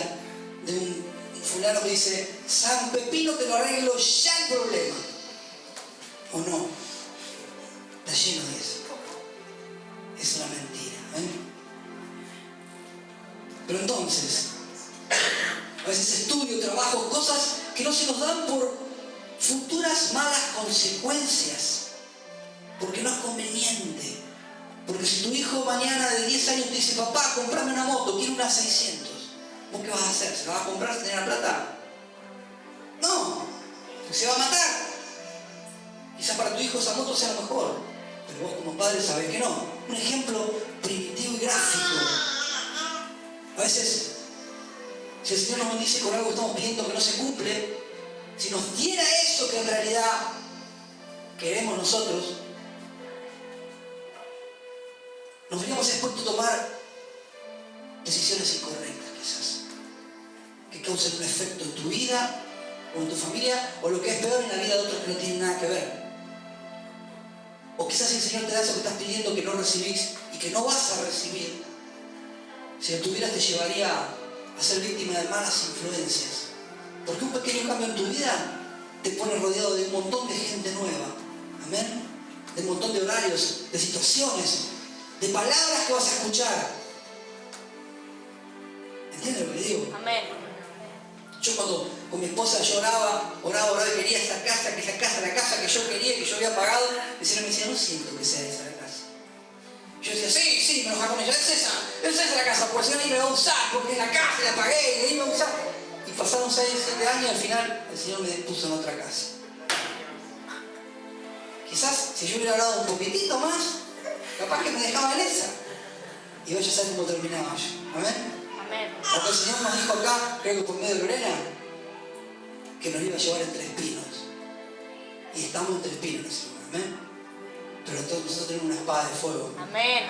de un fulano que dice, San Pepino, te lo arreglo ya el problema. ¿O no? Está lleno de eso. Es una mentira. Pero entonces, a veces estudio, trabajo, cosas que no se nos dan por futuras malas consecuencias. Porque no es conveniente. Porque si tu hijo mañana de 10 años te dice, papá, comprame una moto, quiero una 600. ¿Vos qué vas a hacer? ¿Se la vas a comprar sin tener la plata? No, porque se va a matar. Quizás para tu hijo esa moto sea lo mejor, pero vos como padre sabés que no. Un ejemplo primitivo y gráfico. A veces, si el Señor nos bendice con algo que estamos pidiendo que no se cumple, si nos diera eso que en realidad queremos nosotros, nos veríamos expuestos a tomar decisiones incorrectas quizás, que causen un efecto en tu vida o en tu familia, o lo que es peor, en la vida de otros que no tienen nada que ver. O quizás si el Señor te da eso que estás pidiendo que no recibís y que no vas a recibir, si lo tuvieras te llevaría a ser víctima de malas influencias. Porque un pequeño cambio en tu vida te pone rodeado de un montón de gente nueva. Amén. De un montón de horarios, de situaciones, de palabras que vas a escuchar. ¿Entiendes lo que le digo? Amén. Yo cuando con mi esposa lloraba y quería esa casa, la casa que yo quería, que yo había pagado, el Señor me decía, no siento que sea esa la casa. Yo decía, sí, me enojaba con ella, es esa la casa, porque el Señor ni me va a usar, porque es la casa, la pagué, y ahí me va a usar. Y pasaron 6, 7 años y al final el Señor me puso en otra casa. Quizás si yo hubiera hablado un poquitito más, capaz que me dejaba en esa. Y vaya a saber cómo terminaba yo. Amén. Porque el Señor nos dijo acá, creo que por medio de Lorena, que nos iba a llevar entre espinos. Y estamos entre espinos, Señor. Amén. Pero todos nosotros tenemos una espada de fuego. Amén.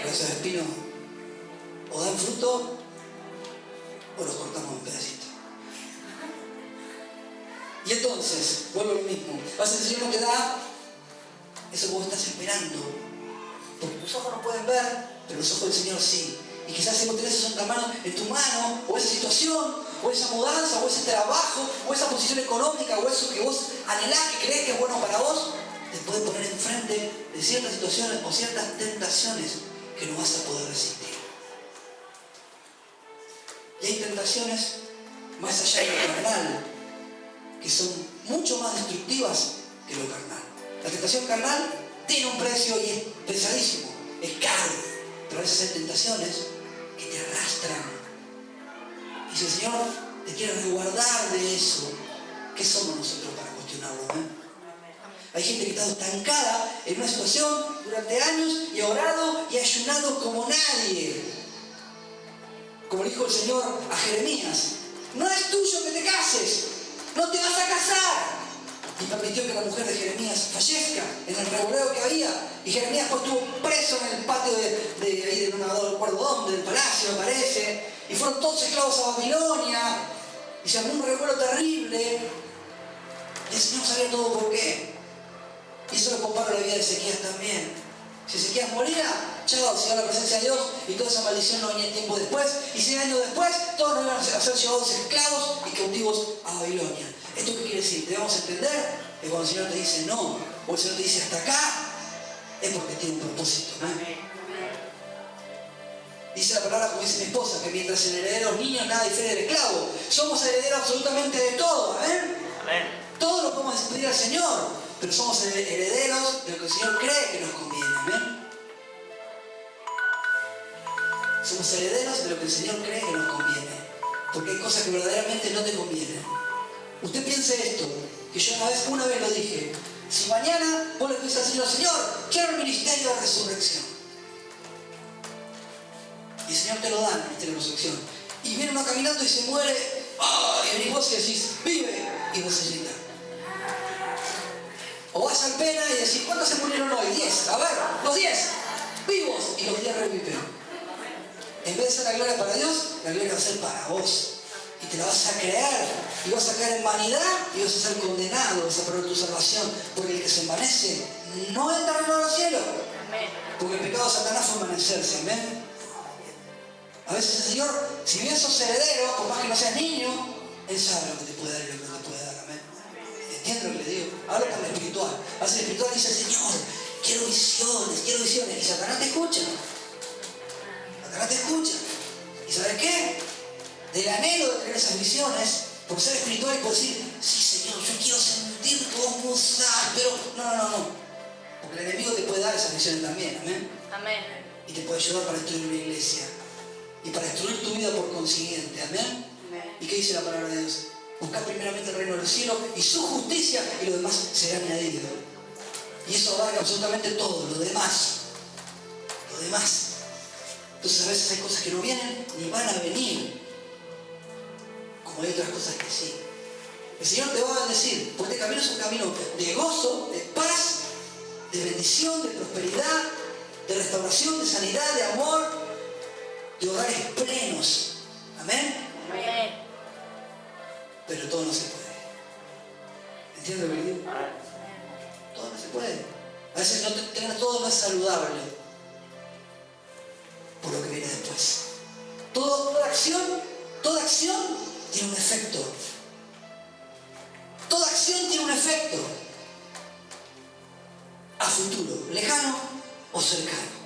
Pero esos espinos o dan fruto o los cortamos en pedacitos. Y entonces, vuelvo a lo mismo. A veces el Señor no te da eso que vos estás esperando. Porque tus ojos no pueden ver, pero los ojos del Señor sí. Y quizás si vos tenés eso en tu mano, o esa situación, o esa mudanza, o ese trabajo, o esa posición económica, o eso que vos anhelás, que crees que es bueno para vos, te puede poner enfrente de ciertas situaciones o ciertas tentaciones que no vas a poder resistir. Y hay tentaciones más allá de lo carnal, que son mucho más destructivas que lo carnal. La tentación carnal tiene un precio y es pesadísimo, es caro, pero a veces hay tentaciones que te arrastran. Y si el Señor te quiere resguardar de eso, ¿qué somos nosotros para cuestionarlo? Hay gente que está estancada en una situación durante años y ha orado y ha ayunado como nadie. Como dijo el Señor a Jeremías, no es tuyo que te cases, no te vas a casar. Y permitió que la mujer de Jeremías fallezca en el revoleo que había. Y Jeremías pues estuvo preso en el patio de no recuerdo dónde, del palacio me parece. Y fueron todos esclavos a Babilonia. Y se armó un revuelo terrible. Y el Señor sabía todo por qué. Y eso lo comparo a la vida de Ezequías también. Si Ezequías moría, chao, se iba a la presencia de Dios y toda esa maldición no venía tiempo después. Y 100 años después, todos nos iban a ser llevados esclavos y cautivos a Babilonia. ¿Esto qué quiere decir? Debemos entender que cuando el Señor te dice no, o el Señor te dice hasta acá, es porque tiene un propósito, ¿no? Dice la palabra, como dice mi esposa, que mientras el heredero es niño, nada difiere del esclavo. Somos herederos absolutamente de todo, ¿amén? Amén. Todo lo podemos pedir al Señor, pero somos herederos de lo que el Señor cree que nos conviene, ¿amén? Somos herederos de lo que el Señor cree que nos conviene, porque hay cosas que verdaderamente no te convienen. Usted piense esto, que yo una vez lo dije, si mañana vos le dices al Señor, Señor, quiero el ministerio de resurrección. Y el Señor te lo da, el ministerio de resurrección. Y viene uno caminando y se muere, ¡oh! Y venís vos y decís, vive, y resucita. O vas al Pena y decís, ¿cuántos se murieron hoy? 10, a ver, los 10, vivos, y los 10 reviven. En vez de ser la gloria para Dios, la gloria va a ser para vos. Y te la vas a creer, y vas a caer en vanidad, y vas a ser condenado, vas a perder tu salvación, porque el que se envanece no entra en los cielos. Porque el pecado de Satanás fue envanecerse, amén. A veces el Señor, si bien sos heredero, por más que no seas niño, Él sabe lo que te puede dar y lo que no te puede dar, amén. ¿Entiendes lo que le digo? Hablo con el espiritual. A veces el espiritual dice, Señor, quiero visiones, y Satanás te escucha. Satanás te escucha. ¿Y sabes qué? Del anhelo de tener esas visiones, por ser espiritual y por decir, sí Señor, yo quiero sentir cómo usar, pero no. Porque el enemigo te puede dar esas visiones también, amén. Amén. Y te puede ayudar para destruir una iglesia. Y para destruir tu vida por consiguiente, amén. Amén. ¿Y qué dice la palabra de Dios? Buscar primeramente el reino del cielo y su justicia y lo demás será añadido. Y eso abarca absolutamente todo, lo demás. Entonces a veces hay cosas que no vienen ni van a venir. Como hay otras cosas que sí. El Señor te va a bendecir, porque este camino es un camino de gozo, de paz, de bendición, de prosperidad, de restauración, de sanidad, de amor, de hogares plenos. Amén. Amén. Pero todo no se puede. ¿Entiendes lo que digo? Todo no se puede. A veces tener todo no es saludable por lo que viene después. Toda acción tiene un efecto. Toda acción tiene un efecto a futuro, lejano o cercano.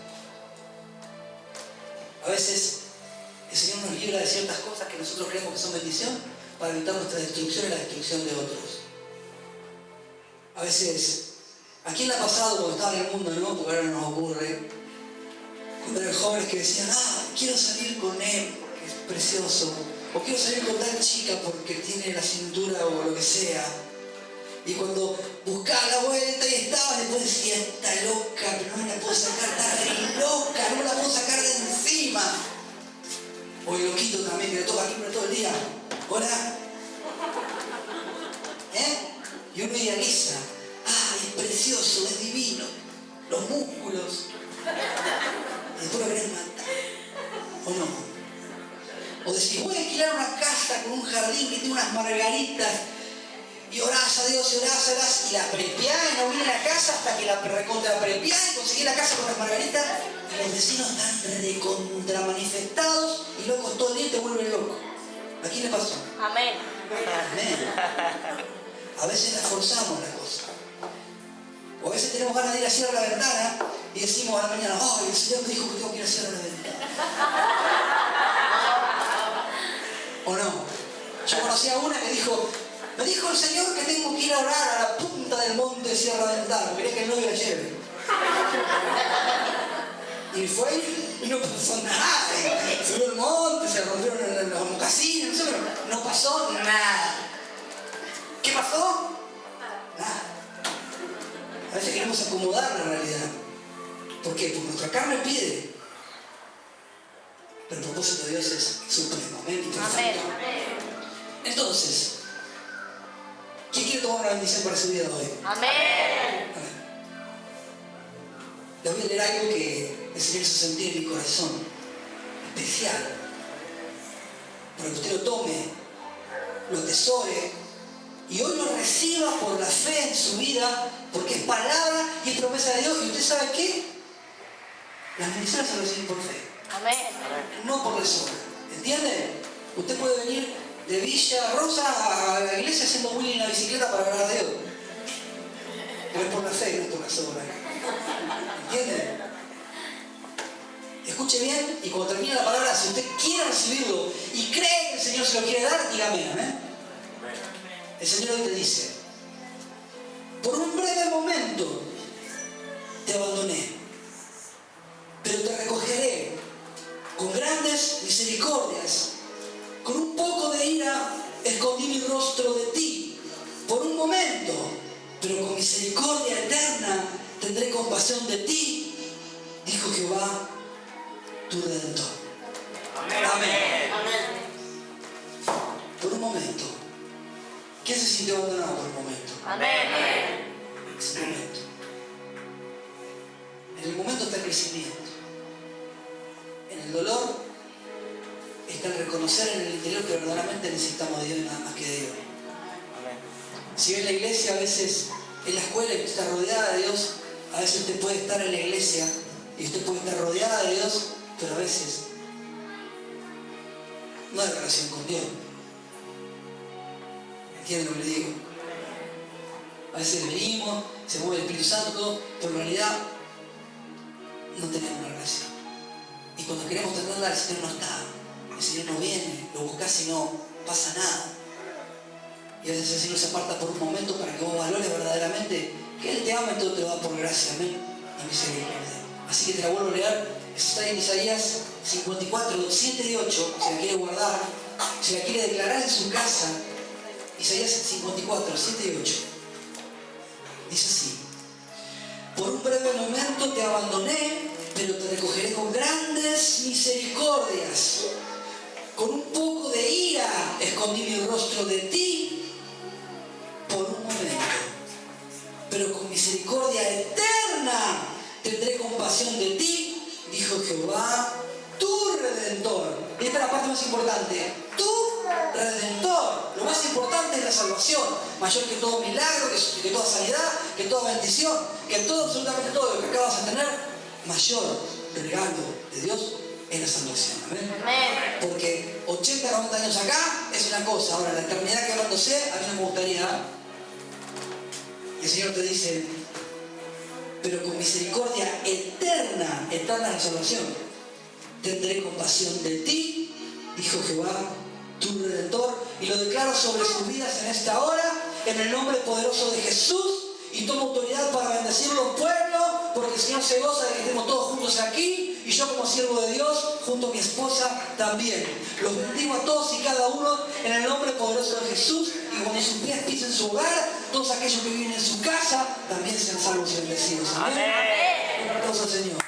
A veces el Señor nos libra de ciertas cosas que nosotros creemos que son bendición para evitar nuestra destrucción y la destrucción de otros. A veces, ¿a quién le ha pasado cuando estaba en el mundo, no? Porque ahora no nos ocurre. Cuando eran jóvenes que decían, quiero salir con él porque es precioso. O quiero salir con tal chica porque tiene la cintura o lo que sea. Y cuando buscaba la vuelta y estaba, después decía, está loca, pero no me la puedo sacar, está re loca, no me la puedo sacar de encima. O el loquito también, que le toca aquí todo el día. Hola. Y uno idealiza, es precioso, es divino, los músculos. Y después lo querés matar. ¿O no? O decís, voy a alquilar una casa con un jardín que tiene unas margaritas y orás a Dios y la prepiás y no viene a la casa hasta que la recontra prepiás y conseguís la casa con las margaritas y los vecinos están recontra manifestados y locos todo el día te vuelven loco. ¿A quién le pasó? Amén. Amén. A veces la forzamos la cosa. O a veces tenemos ganas de ir a cerrar la ventana y decimos a la mañana, ¡ay, el Señor me dijo que tengo que ir a cerrar la ventana! ¿O no? Yo conocí a una que dijo, me dijo el Señor que tengo que ir a orar a la punta del monte de Sierra Ventana, quería que el novio la lleve. Y fue y no pasó nada. Subió el monte, se rompieron los mocasines, no sé, pero no pasó nada. ¿Qué pasó? Nada. A veces queremos acomodar la realidad. ¿Por qué? Porque nuestra carne pide. Pero el propósito de Dios es supremo. Amén. Amén. Entonces, ¿quién quiere tomar una bendición para su vida hoy? Amén. Les voy a leer algo que el Señor hizo sentir en mi corazón, especial, para que usted lo tome, lo atesore y hoy lo reciba por la fe en su vida, porque es palabra y es promesa de Dios. ¿Y usted sabe qué? Las bendiciones se reciben por fe, Amén. no por deshonra. ¿Entiende? Usted puede venir de Villa Rosa a la iglesia haciendo Willy en la bicicleta para agradar a Dios. Pero es por la fe, no es por la obras. ¿Entiende? Escuche bien y cuando termine la palabra, si usted quiere recibirlo y cree que el Señor se lo quiere dar, dígame, amén. El Señor hoy te dice, por un breve momento te abandoné, pero te recogeré con grandes misericordias. Con un poco de ira escondí mi rostro de ti por un momento, pero con misericordia eterna tendré compasión de ti, dijo Jehová, tu Redentor. Amén. Amén. Por un momento. ¿Quién se sintió abandonado por un momento? Amén. Ese momento. En el momento está el crecimiento. En el dolor está el reconocer en el interior que verdaderamente necesitamos de Dios y nada más que de Dios. Si ve en la iglesia, a veces en la escuela y usted está rodeada de Dios, a veces usted puede estar en la iglesia y usted puede estar rodeada de Dios, pero a veces no hay relación con Dios. ¿Entienden lo que le digo? A veces venimos, se mueve el Espíritu Santo, todo, pero en realidad no tenemos una relación. Y cuando queremos tenerla, el Señor no está. El Señor no viene, lo buscas y no pasa nada. Y a veces el Señor se aparta por un momento para que vos valores verdaderamente que Él te ama y todo te lo da por gracia. Amén. Y misericordia. Así que te la vuelvo a leer. Está en Isaías 54, 7 y 8. Si la quiere guardar, si la quiere declarar en su casa. Isaías 54, 7 y 8. Dice así. Por un breve momento te abandoné, pero te recogeré con grandes misericordias. Con un poco de ira escondí mi rostro de ti por un momento, pero con misericordia eterna tendré compasión de ti, dijo Jehová, tu Redentor. Y esta es la parte más importante, tu Redentor. Lo más importante es la salvación, mayor que todo milagro, que toda sanidad, que toda bendición, que todo, absolutamente todo lo que acabas de tener, mayor regalo de Dios es la salvación. ¿Amén? Amén. Porque 80, 90 años acá es una cosa, ahora la eternidad que hablándose, a mí no me gustaría. Y el Señor te dice, pero con misericordia eterna, eterna es la salvación, tendré compasión de ti, dijo Jehová, tu Redentor, y lo declaro sobre sus vidas en esta hora, en el nombre poderoso de Jesús, y tomo autoridad para bendecir los pueblos, porque el Señor se goza de que estemos todos juntos aquí, y yo como siervo de Dios, junto a mi esposa también. Los bendigo a todos y cada uno en el nombre poderoso de Jesús, y cuando sus pies pisen su hogar, todos aquellos que viven en su casa, también sean salvos y bendecidos. Amén. Un aplauso al Señor.